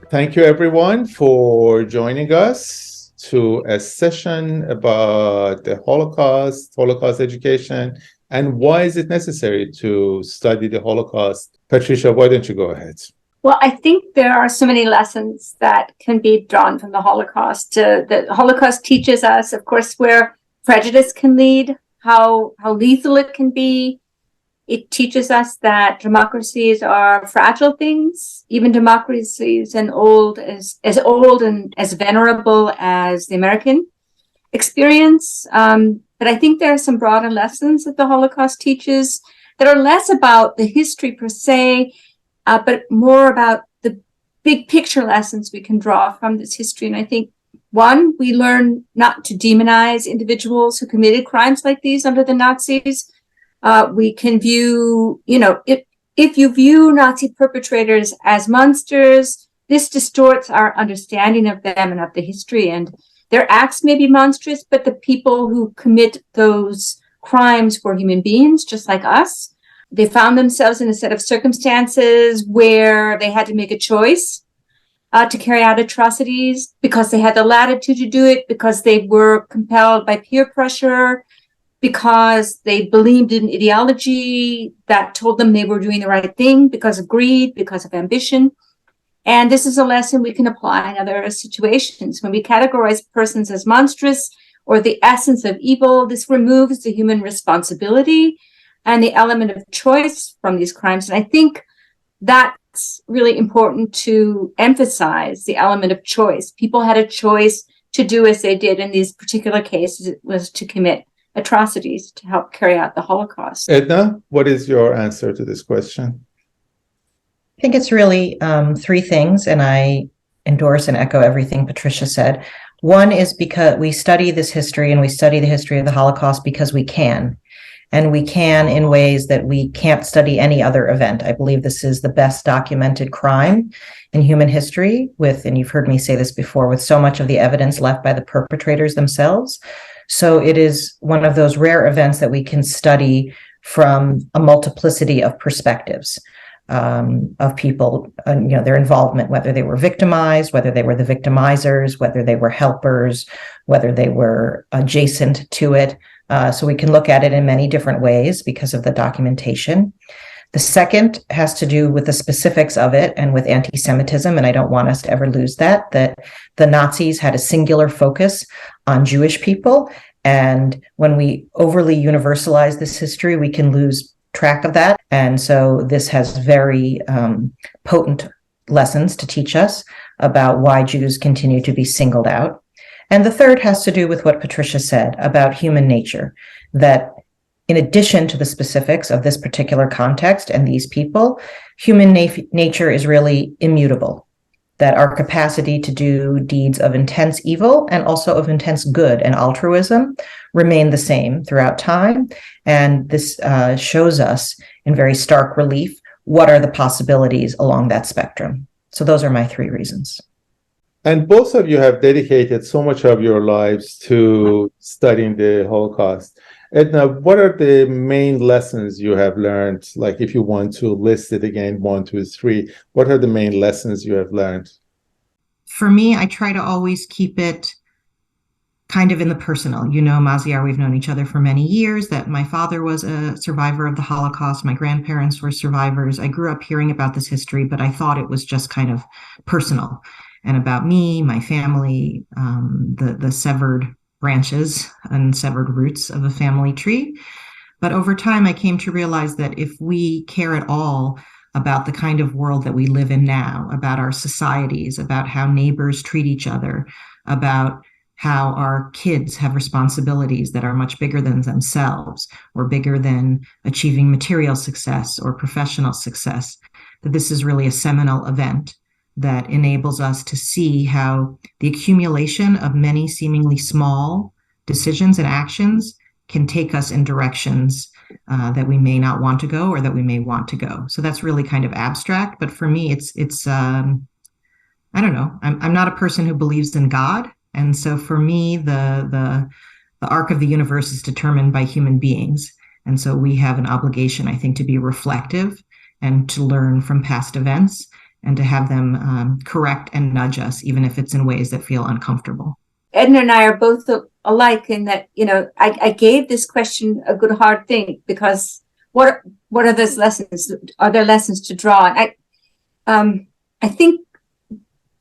Thank you, everyone, for joining us to a session about the Holocaust, Holocaust education, and why is it necessary to study the Holocaust. Patricia, why don't you go ahead? Well, I think there are so many lessons that can be drawn from the Holocaust. The Holocaust teaches us, of course, where prejudice can lead, how lethal it can be. It teaches us that democracies are fragile things, even democracies as old and as venerable as the American experience. But I think there are some broader lessons that the Holocaust teaches that are less about the history per se, but more about the big picture lessons we can draw from this history. And I think, one, we learn not to demonize individuals who committed crimes like these under the Nazis. We can view, if you view Nazi perpetrators as monsters, this distorts our understanding of them and of the history. And their acts may be monstrous, but the people who commit those crimes were human beings, just like us. They found themselves in a set of circumstances where they had to make a choice to carry out atrocities because they had the latitude to do it, because they were compelled by peer pressure, because they believed in ideology that told them they were doing the right thing, because of greed, because of ambition. And this is a lesson we can apply in other situations. When we categorize persons as monstrous or the essence of evil, this removes the human responsibility and the element of choice from these crimes. And I think that's really important to emphasize, the element of choice. People had a choice to do as they did in these particular cases. It was to commit atrocities to help carry out the Holocaust. Edna, what is your answer to this question? I think it's really three things, and I endorse and echo everything Patricia said. One is because we study this history, and we study the history of the Holocaust because we can. And we can in ways that we can't study any other event. I believe this is the best documented crime in human history with, and you've heard me say this before, with so much of the evidence left by the perpetrators themselves. So it is one of those rare events that we can study from a multiplicity of perspectives of people, their involvement, whether they were victimized, whether they were the victimizers, whether they were helpers, whether they were adjacent to it. So we can look at it in many different ways because of the documentation. The second has to do with the specifics of it and with anti-Semitism, and I don't want us to ever lose that the Nazis had a singular focus on Jewish people, and when we overly universalize this history, we can lose track of that. And so this has very potent lessons to teach us about why Jews continue to be singled out. And the third has to do with what Patricia said about human nature, that in addition to the specifics of this particular context and these people, human nature is really immutable, that our capacity to do deeds of intense evil and also of intense good and altruism remain the same throughout time. And this shows us in very stark relief what are the possibilities along that spectrum. So those are my three reasons. And both of you have dedicated so much of your lives to studying the Holocaust. Edna, what are the main lessons you have learned? Like, if you want to list it again, 1, 2, 3, what are the main lessons you have learned? For me, I try to always keep it kind of in the personal. Maziar, we've known each other for many years, that my father was a survivor of the Holocaust. My grandparents were survivors. I grew up hearing about this history, but I thought it was just kind of personal and about me, my family, the severed branches and severed roots of a family tree. But over time, I came to realize that if we care at all about the kind of world that we live in now, about our societies, about how neighbors treat each other, about how our kids have responsibilities that are much bigger than themselves or bigger than achieving material success or professional success, that this is really a seminal event that enables us to see how the accumulation of many seemingly small decisions and actions can take us in directions that we may not want to go or that we may want to go. So that's really kind of abstract. But for me, it's I don't know. I'm not a person who believes in God. And so for me, the arc of the universe is determined by human beings. And so we have an obligation, I think, to be reflective and to learn from past events and to have them correct and nudge us, even if it's in ways that feel uncomfortable. Edna and I are both alike in that, I gave this question a good hard think, because what are those lessons? Are there lessons to draw? And I think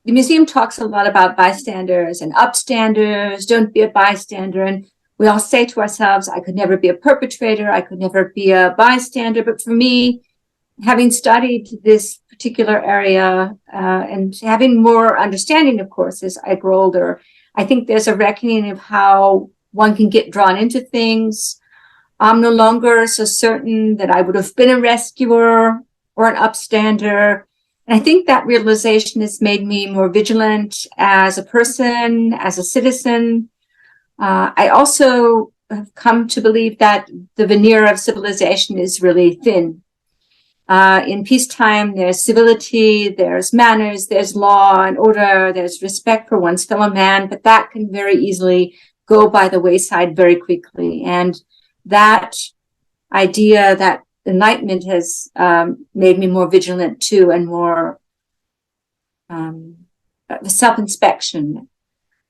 the museum talks a lot about bystanders and upstanders. Don't be a bystander. And we all say to ourselves, I could never be a perpetrator. I could never be a bystander. But for me, having studied this particular area and having more understanding, of course, as I grow older, I think there's a reckoning of how one can get drawn into things. I'm no longer so certain that I would have been a rescuer or an upstander. And I think that realization has made me more vigilant as a person, as a citizen. I also have come to believe that the veneer of civilization is really thin. In peacetime, there's civility, there's manners, there's law and order, there's respect for one's fellow man, but that can very easily go by the wayside very quickly. And that idea, that enlightenment has made me more vigilant too, and more self-inspection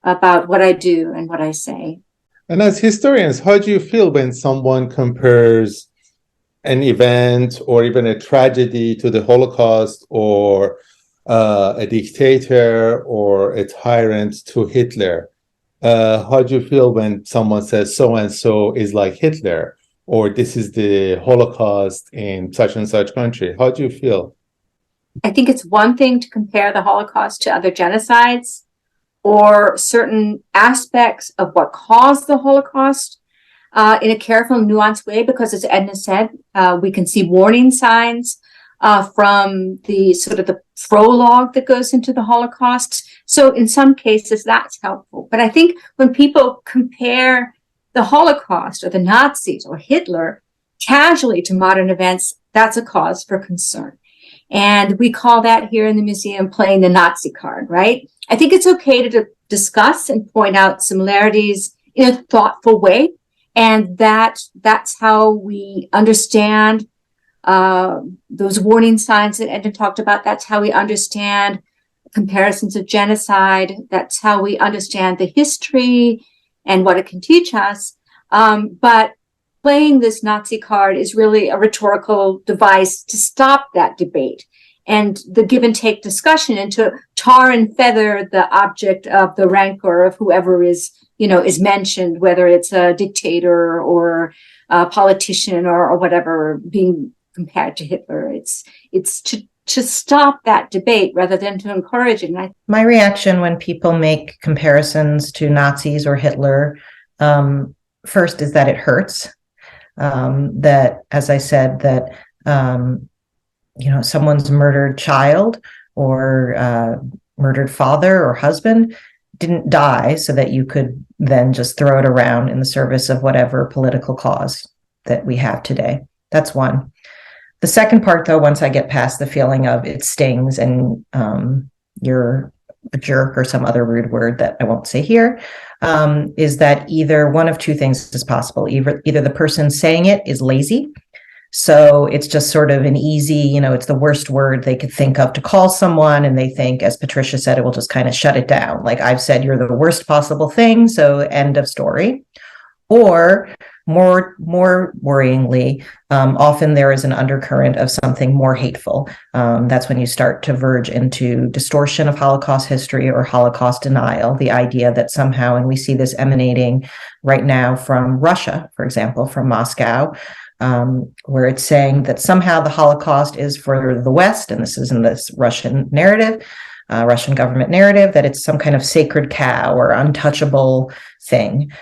about what I do and what I say. And as historians, how do you feel when someone compares an event or even a tragedy to the Holocaust, or a dictator or a tyrant to Hitler? How do you feel when someone says so-and-so is like Hitler, or this is the Holocaust in such and such country? How do you feel? I think it's one thing to compare the Holocaust to other genocides or certain aspects of what caused the Holocaust in a careful, nuanced way, because as Edna said, we can see warning signs from the sort of the prologue that goes into the Holocaust. So in some cases, that's helpful. But I think when people compare the Holocaust or the Nazis or Hitler casually to modern events, that's a cause for concern. And we call that here in the museum playing the Nazi card, right? I think it's okay to discuss and point out similarities in a thoughtful way. And that's how we understand those warning signs that Edna talked about. That's how we understand comparisons of genocide. That's how we understand the history and what it can teach us. But playing this Nazi card is really a rhetorical device to stop that debate and the give and take discussion, and to tar and feather the object of the rancor of whoever is mentioned, whether it's a dictator or a politician or whatever being compared to Hitler. It's to stop that debate rather than to encourage it. And my reaction when people make comparisons to Nazis or Hitler, first is that it hurts. That, as I said, that someone's murdered child or murdered father or husband didn't die so that you could then just throw it around in the service of whatever political cause that we have today. That's one. The second part, though, once I get past the feeling of it stings and you're a jerk or some other rude word that I won't say here, is that either one of two things is possible. Either the person saying it is lazy, so it's just sort of an easy, it's the worst word they could think of to call someone, and they think, as Patricia said, it will just kind of shut it down. Like, I've said you're the worst possible thing, so end of story. Or more worryingly, often there is an undercurrent of something more hateful. That's when you start to verge into distortion of Holocaust history or Holocaust denial, the idea that somehow, and we see this emanating right now from Russia, for example, from Moscow, where it's saying that somehow the Holocaust is for the West, and this is in this Russian narrative, Russian government narrative, that it's some kind of sacred cow or untouchable thing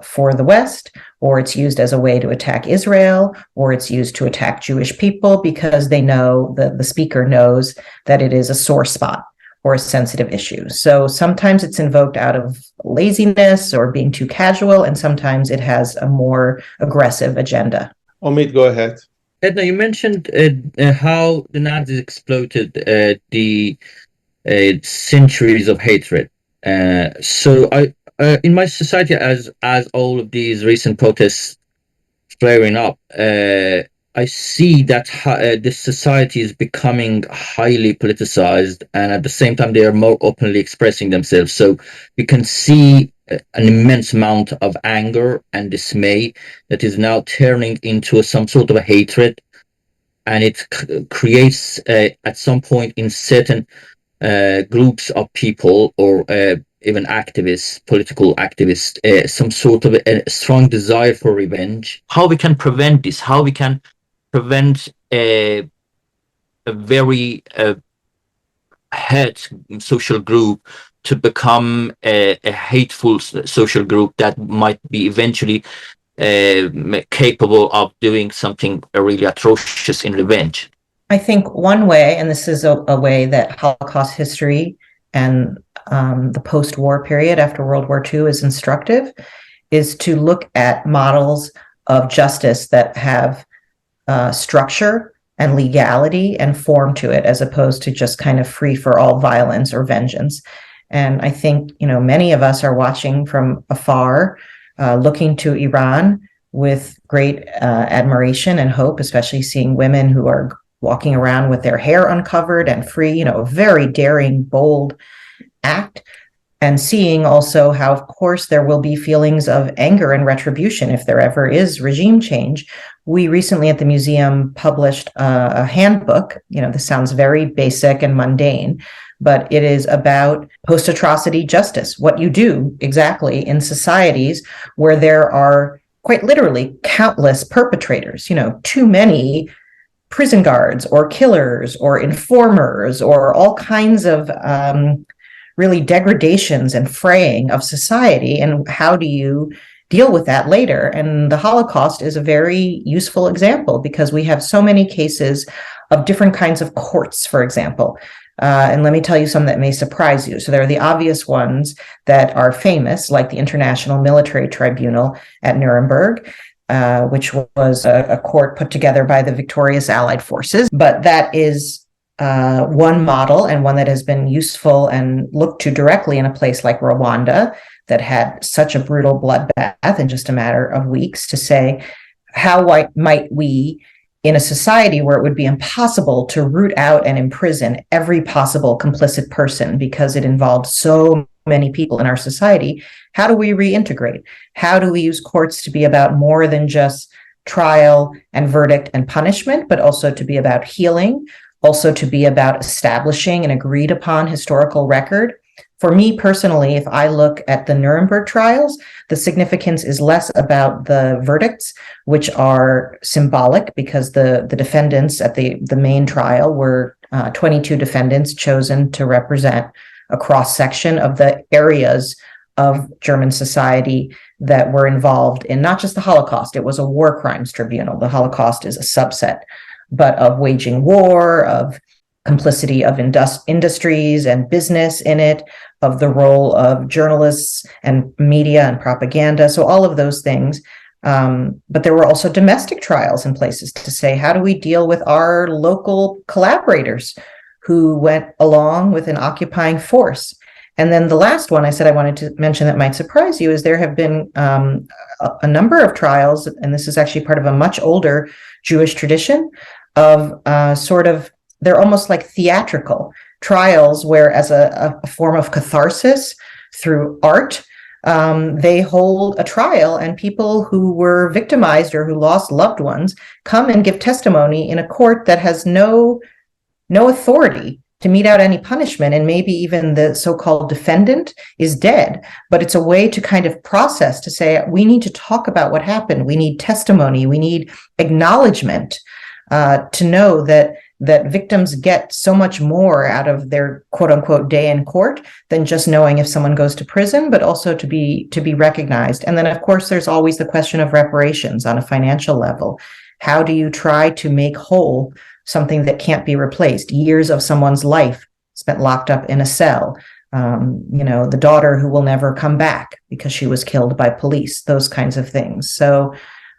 for the West, or it's used as a way to attack Israel, or it's used to attack Jewish people because they know, the speaker knows that it is a sore spot or a sensitive issue. So sometimes it's invoked out of laziness or being too casual, and sometimes it has a more aggressive agenda. Omid, go ahead. Edna, you mentioned how the Nazis exploited the centuries of hatred. So I, in my society, as all of these recent protests flaring up, I see that this society is becoming highly politicized, and at the same time, they are more openly expressing themselves. So you can see an immense amount of anger and dismay that is now turning into some sort of a hatred, and it creates at some point in certain groups of people or even activists, political activists, some sort of a strong desire for revenge. How we can prevent this? How we can prevent a very hate social group to become a hateful social group that might be eventually capable of doing something really atrocious in revenge. I think one way, and this is a way that Holocaust history and the post-war period after World War II is instructive, is to look at models of justice that have structure and legality and form to it, as opposed to just kind of free for all violence or vengeance. And I think, many of us are watching from afar, looking to Iran with great admiration and hope, especially seeing women who are walking around with their hair uncovered and free, a very daring, bold act. And seeing also how, of course, there will be feelings of anger and retribution if there ever is regime change. We recently at the museum published a handbook. This sounds very basic and mundane, but it is about post-atrocity justice, what you do exactly in societies where there are quite literally countless perpetrators, too many prison guards or killers or informers or all kinds of really degradations and fraying of society, and how do you deal with that later? And the Holocaust is a very useful example because we have so many cases of different kinds of courts, for example. And let me tell you some that may surprise you. So there are the obvious ones that are famous, like the International Military Tribunal at Nuremberg, which was a court put together by the victorious Allied forces. But that is one model, and one that has been useful and looked to directly in a place like Rwanda that had such a brutal bloodbath in just a matter of weeks, to say, how might we, in a society where it would be impossible to root out and imprison every possible complicit person because it involved so many people in our society, how do we reintegrate? How do we use courts to be about more than just trial and verdict and punishment, but also to be about healing, also to be about establishing an agreed upon historical record? For me personally, if I look at the Nuremberg trials, the significance is less about the verdicts, which are symbolic because the defendants at the main trial were 22 defendants chosen to represent a cross-section of the areas of German society that were involved in not just the Holocaust. It was a war crimes tribunal. The Holocaust is a subset, but of waging war, of complicity of industries and business in it, of the role of journalists and media and propaganda. So all of those things. But there were also domestic trials in places to say, how do we deal with our local collaborators who went along with an occupying force? And then the last one I said I wanted to mention that might surprise you is there have been a number of trials, and this is actually part of a much older Jewish tradition of they're almost like theatrical trials where, as a form of catharsis through art, they hold a trial, and people who were victimized or who lost loved ones come and give testimony in a court that has no authority to mete out any punishment, and maybe even the so-called defendant is dead. But it's a way to kind of process, to say, we need to talk about what happened. We need testimony. We need acknowledgement, to know that victims get so much more out of their quote unquote day in court than just knowing if someone goes to prison, but also to be recognized. And then, of course, there's always the question of reparations on a financial level. How do you try to make whole something that can't be replaced? Years of someone's life spent locked up in a cell. The daughter who will never come back because she was killed by police, those kinds of things. So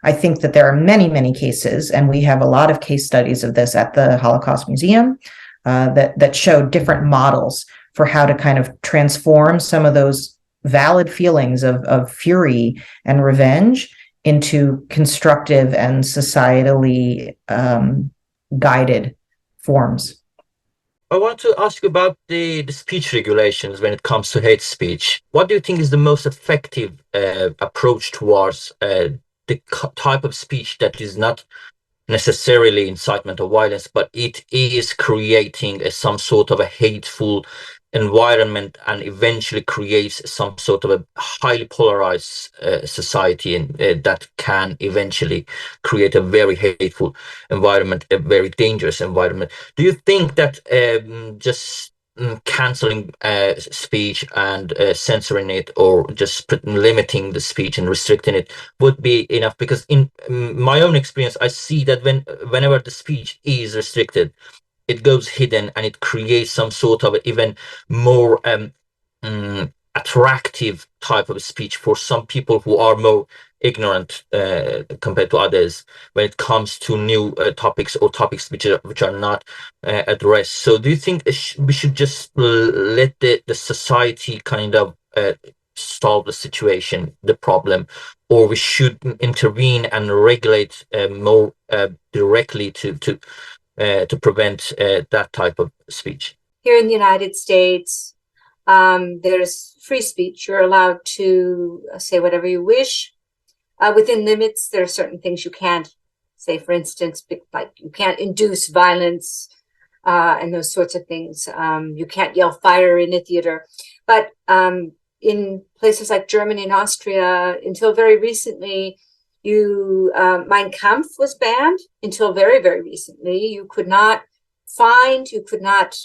I think that there are many, many cases, and we have a lot of case studies of this at the Holocaust Museum that show different models for how to kind of transform some of those valid feelings of fury and revenge into constructive and societally guided forms. I want to ask you about the speech regulations when it comes to hate speech. What do you think is the most effective approach towards the type of speech that is not necessarily incitement of violence, but it is creating some sort of a hateful environment and eventually creates some sort of a highly polarized society, and that can eventually create a very hateful environment, a very dangerous environment. Do you think that just canceling speech and censoring it, or just limiting the speech and restricting it would be enough? Because in my own experience, I see that whenever the speech is restricted, it goes hidden and it creates some sort of even more attractive type of speech for some people who are more ignorant compared to others when it comes to new topics, or topics which are not addressed. So do you think we should just let the society kind of solve the situation, the problem, or we should intervene and regulate more directly to prevent that type of speech? Here in the United States, there's free speech. You're allowed to say whatever you wish. Within limits, there are certain things you can't say. For instance, like you can't induce violence and those sorts of things. You can't yell fire in a theater. But in places like Germany and Austria, until very recently, Mein Kampf was banned until very, very recently. You could not you could not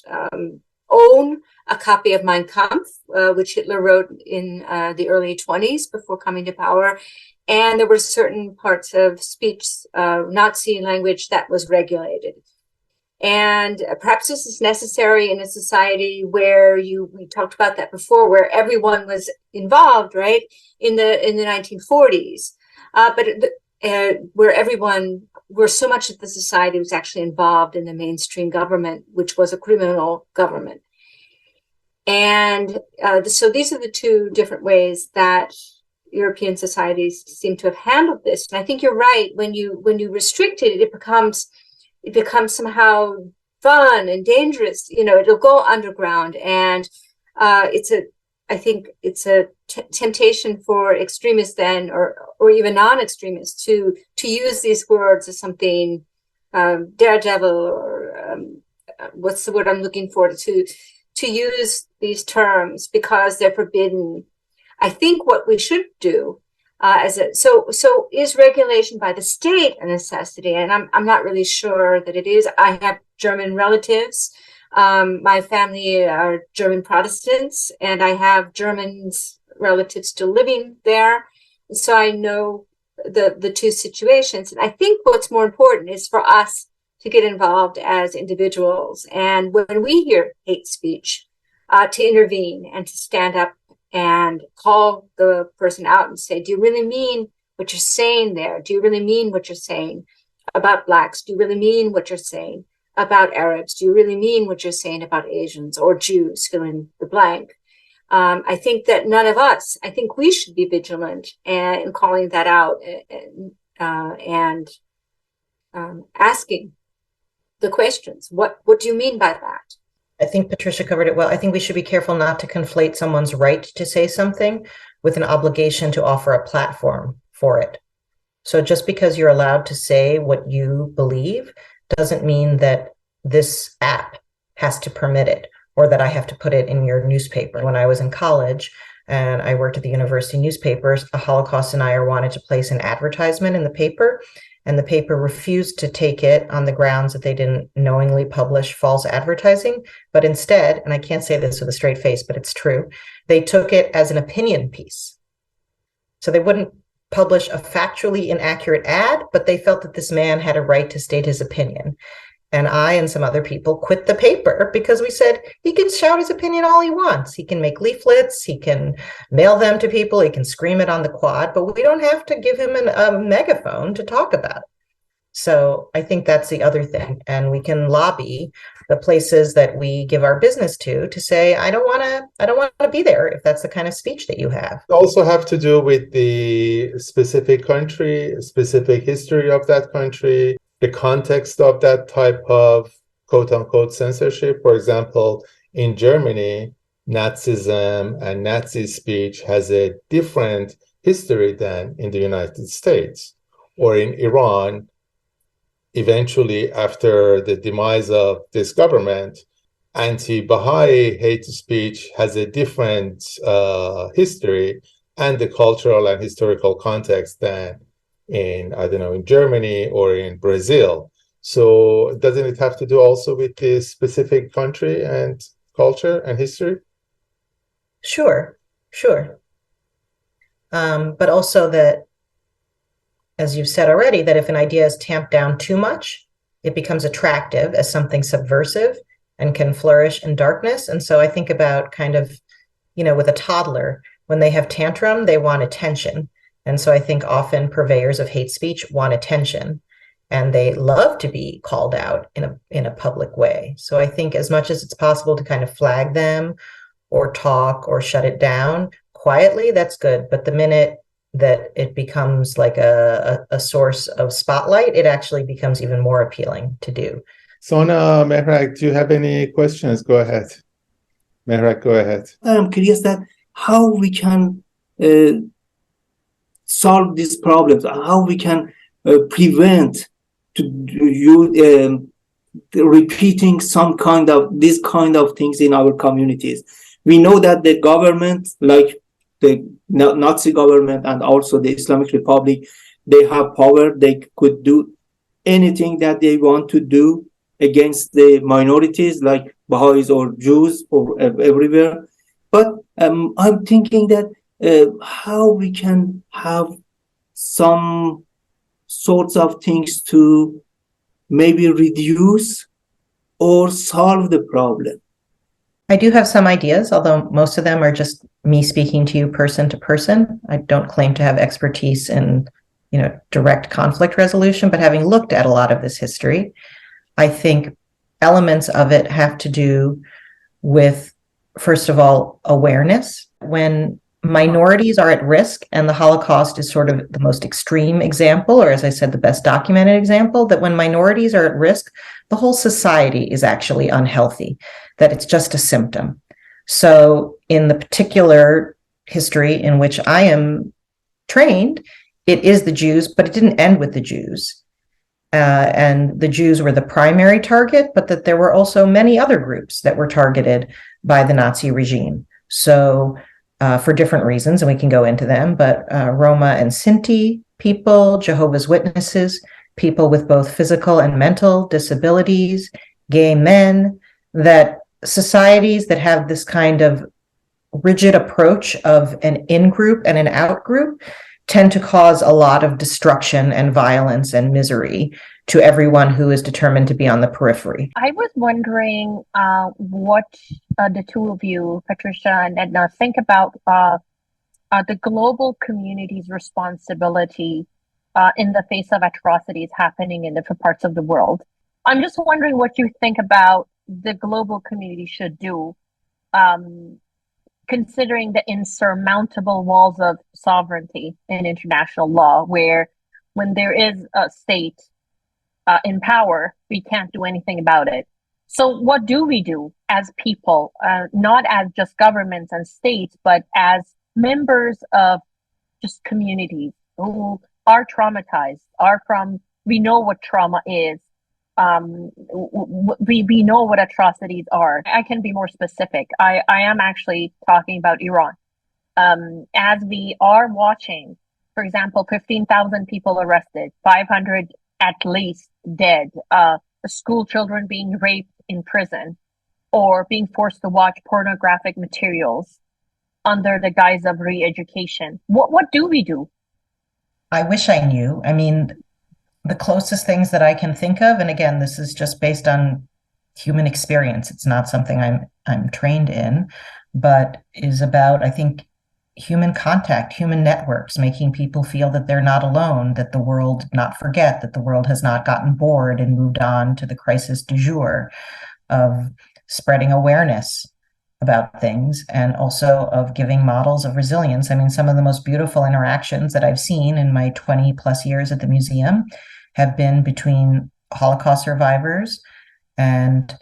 own a copy of Mein Kampf, which Hitler wrote in the early 1920s before coming to power. And there were certain parts of speech, Nazi language, that was regulated. And perhaps this is necessary in a society where we talked about that before, where everyone was involved, right, in the 1940s. But where so much of the society was actually involved in the mainstream government, which was a criminal government. And so these are the two different ways that European societies seem to have handled this. And I think you're right. When you restrict it, it becomes somehow fun and dangerous. It'll go underground, and I think it's a temptation for extremists then, or even non-extremists, to use these words as something daredevil, or what's the word I'm looking for, to use these terms because they're forbidden. I think what we should do so is regulation by the state a necessity? And I'm not really sure that it is. I have German relatives. My family are German Protestants, and I have German relatives still living there. So I know the two situations. And I think what's more important is for us to get involved as individuals. And when we hear hate speech, to intervene and to stand up and call the person out and say, do you really mean what you're saying there? Do you really mean what you're saying about Blacks? Do you really mean what you're saying about Arabs? Do you really mean what you're saying about Asians or Jews? Fill in the blank. I think that I think we should be vigilant in calling that out and asking the questions. What do you mean by that? I think Patricia covered it well. I think we should be careful not to conflate someone's right to say something with an obligation to offer a platform for it. So just because you're allowed to say what you believe doesn't mean that this app has to permit it, or that I have to put it in your newspaper. When I was in college and I worked at the university newspapers, a Holocaust denier wanted to place an advertisement in the paper, and the paper refused to take it on the grounds that they didn't knowingly publish false advertising, but instead, and I can't say this with a straight face, but it's true, they took it as an opinion piece. So they wouldn't publish a factually inaccurate ad, but they felt that this man had a right to state his opinion. And I and some other people quit the paper because we said he can shout his opinion all he wants. He can make leaflets, he can mail them to people, he can scream it on the quad, but we don't have to give him a megaphone to talk about it. So I think that's the other thing. And we can lobby the places that we give our business to say, I don't want to be there if that's the kind of speech that you have. Also have to do with the specific country, specific history of that country, the context of that type of quote unquote censorship. For example, in Germany, Nazism and Nazi speech has a different history than in the United States. Or in Iran, eventually after the demise of this government, anti-Baha'i hate speech has a different history and the cultural and historical context than in, I don't know, in Germany or in Brazil. So doesn't it have to do also with the specific country and culture and history? Sure. But also that, as you've said already, that if an idea is tamped down too much, it becomes attractive as something subversive and can flourish in darkness. And so I think about kind of, with a toddler, when they have tantrum, they want attention. And so I think often purveyors of hate speech want attention, and they love to be called out in a public way. So I think as much as it's possible to kind of flag them or talk or shut it down quietly, that's good. But the minute that it becomes like a source of spotlight, it actually becomes even more appealing to do. Sona, Mehrak, do you have any questions? Go ahead. Mehrak, go ahead. I'm curious that how we can solve these problems, how we can prevent you repeating these kind of things in our communities. We know that the government, like the Nazi government and also the Islamic Republic, they have power. They could do anything that they want to do against the minorities like Baha'is or Jews or everywhere. But I'm thinking that how we can have some sorts of things to maybe reduce or solve the problem. I do have some ideas, although most of them are just me speaking to you person to person. I don't claim to have expertise in, direct conflict resolution, but having looked at a lot of this history, I think elements of it have to do with, first of all, awareness. When minorities are at risk, and the Holocaust is sort of the most extreme example, or as I said, the best documented example, that when minorities are at risk, the whole society is actually unhealthy, that it's just a symptom. So in the particular history in which I am trained, it is the Jews, but it didn't end with the Jews. And the Jews were the primary target, but that there were also many other groups that were targeted by the Nazi regime. So for different reasons, and we can go into them, but Roma and Sinti people, Jehovah's Witnesses, people with both physical and mental disabilities, gay men, that societies that have this kind of rigid approach of an in-group and an out-group tend to cause a lot of destruction and violence and misery to everyone who is determined to be on the periphery. I was wondering what the two of you, Patricia and Edna, think about the global community's responsibility in the face of atrocities happening in different parts of the world. I'm just wondering what you think about the global community should do, considering the insurmountable walls of sovereignty in international law, where when there is a state in power, we can't do anything about it. So what do we do as people, not as just governments and states, but as members of just communities who are traumatized, we know what trauma is. We know what atrocities are. I can be more specific. I am actually talking about Iran. As we are watching, for example, 15,000 people arrested, 500 at least dead, school children being raped in prison, or being forced to watch pornographic materials under the guise of re-education. What do we do? I wish I knew. I mean, the closest things that I can think of, and again, this is just based on human experience, it's not something I'm trained in, but is about, I think, human contact, human networks, making people feel that they're not alone, that the world did not forget, that the world has not gotten bored and moved on to the crisis du jour, of spreading awareness about things, and also of giving models of resilience. I mean, some of the most beautiful interactions that I've seen in my 20 plus years at the museum have been between Holocaust survivors and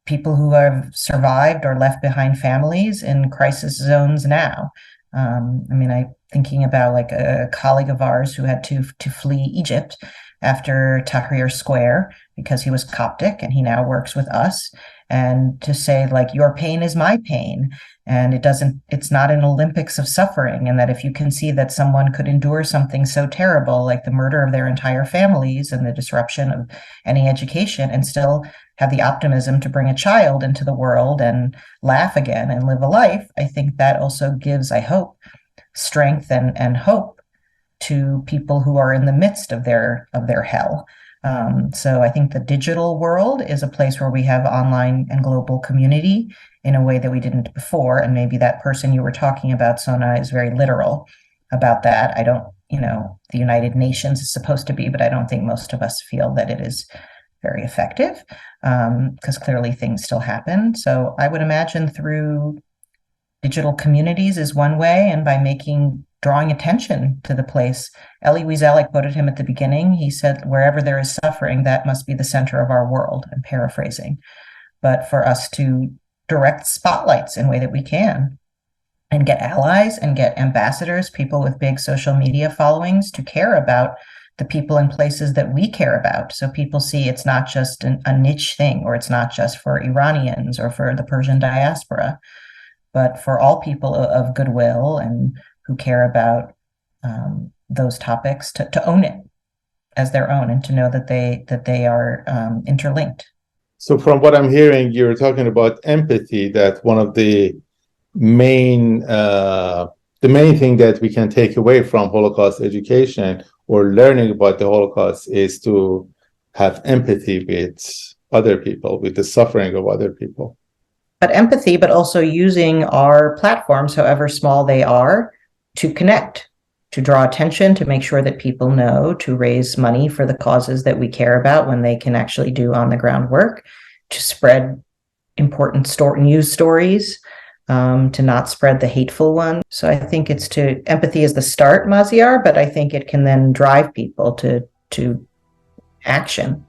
people who have survived or left behind families in crisis zones now. I mean, I'm thinking about like a colleague of ours who had to flee Egypt after Tahrir Square because he was Coptic, and he now works with us. And to say, like, your pain is my pain, and it's not an Olympics of suffering, and that if you can see that someone could endure something so terrible, like the murder of their entire families and the disruption of any education, and still have the optimism to bring a child into the world and laugh again and live a life, I think that also gives, I hope, strength and hope to people who are in the midst of their hell. So I think the digital world is a place where we have online and global community in a way that we didn't before. And maybe that person you were talking about, Sona, is very literal about that. I don't, the United Nations is supposed to be, but I don't think most of us feel that it is very effective, because clearly things still happen. So I would imagine through digital communities is one way, and by drawing attention to the place. Elie Wiesel quoted him at the beginning. He said, wherever there is suffering, that must be the center of our world. I'm paraphrasing. But for us to direct spotlights in a way that we can, and get allies and get ambassadors, people with big social media followings, to care about the people and places that we care about. So people see it's not just a niche thing, or it's not just for Iranians or for the Persian diaspora, but for all people of goodwill and who care about those topics, to own it as their own, and to know that they are interlinked. So from what I'm hearing, you're talking about empathy, that one of the main thing that we can take away from Holocaust education or learning about the Holocaust is to have empathy with other people, with the suffering of other people. But empathy, but also using our platforms, however small they are, to connect, to draw attention, to make sure that people know, to raise money for the causes that we care about when they can actually do on the ground work, to spread important news stories, to not spread the hateful one. So I think empathy is the start, Maziar, but I think it can then drive people to action.